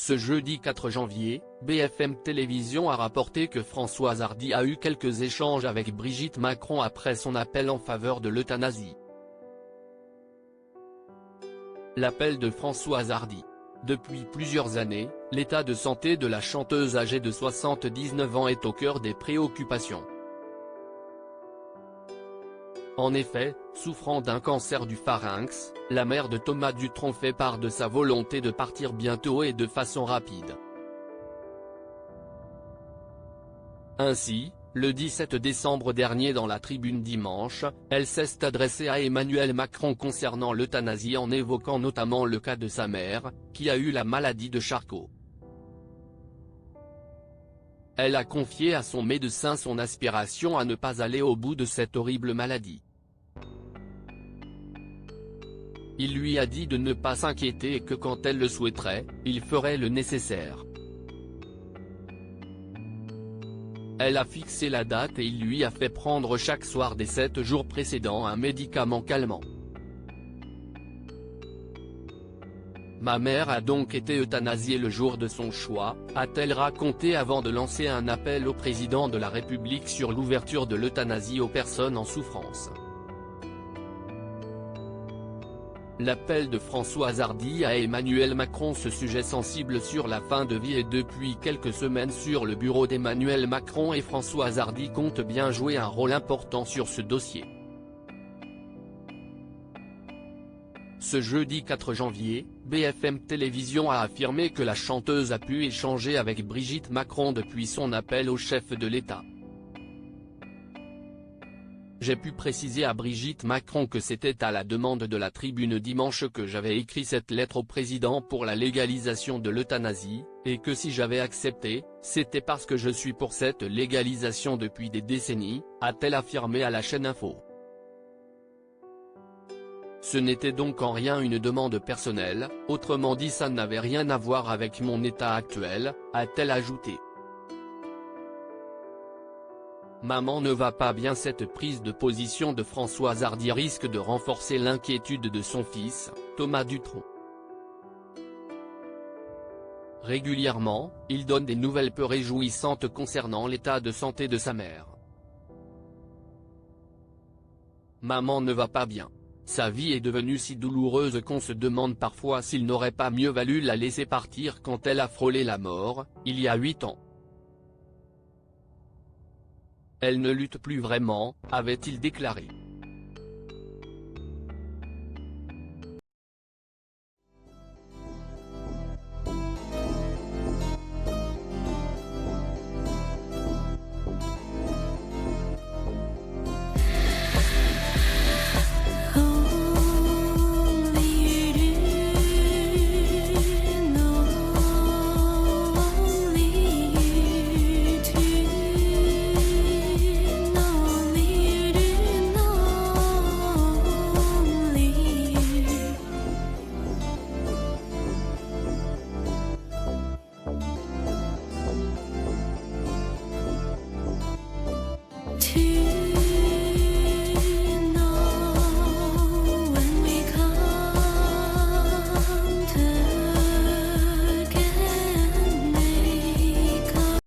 Ce jeudi 4 janvier, BFM Télévision a rapporté que Françoise Hardy a eu quelques échanges avec Brigitte Macron après son appel en faveur de l'euthanasie. L'appel de Françoise Hardy. Depuis plusieurs années, l'état de santé de la chanteuse âgée de 79 ans est au cœur des préoccupations. En effet, souffrant d'un cancer du pharynx, la mère de Thomas Dutronc fait part de sa volonté de partir bientôt et de façon rapide. Ainsi, le 17 décembre dernier dans la Tribune Dimanche, elle s'est adressée à Emmanuel Macron concernant l'euthanasie en évoquant notamment le cas de sa mère, qui a eu la maladie de Charcot. Elle a confié à son médecin son aspiration à ne pas aller au bout de cette horrible maladie. Il lui a dit de ne pas s'inquiéter et que quand elle le souhaiterait, il ferait le nécessaire. Elle a fixé la date et il lui a fait prendre chaque soir des 7 jours précédents un médicament calmant. Ma mère a donc été euthanasiée le jour de son choix, a-t-elle raconté avant de lancer un appel au président de la République sur l'ouverture de l'euthanasie aux personnes en souffrance. L'appel de Françoise Hardy à Emmanuel Macron. Ce sujet sensible sur la fin de vie est depuis quelques semaines sur le bureau d'Emmanuel Macron et Françoise Hardy compte bien jouer un rôle important sur ce dossier. Ce jeudi 4 janvier, BFM Télévision a affirmé que la chanteuse a pu échanger avec Brigitte Macron depuis son appel au chef de l'État. J'ai pu préciser à Brigitte Macron que c'était à la demande de la Tribune Dimanche que j'avais écrit cette lettre au président pour la légalisation de l'euthanasie, et que si j'avais accepté, c'était parce que je suis pour cette légalisation depuis des décennies, a-t-elle affirmé à la chaîne Info. Ce n'était donc en rien une demande personnelle, autrement dit ça n'avait rien à voir avec mon état actuel, a-t-elle ajouté. Maman ne va pas bien. Cette prise de position de Françoise Hardy risque de renforcer l'inquiétude de son fils, Thomas Dutronc. Régulièrement, il donne des nouvelles peu réjouissantes concernant l'état de santé de sa mère. Maman ne va pas bien. Sa vie est devenue si douloureuse qu'on se demande parfois s'il n'aurait pas mieux valu la laisser partir quand elle a frôlé la mort, il y a 8 ans. Elle ne lutte plus vraiment, avait-il déclaré.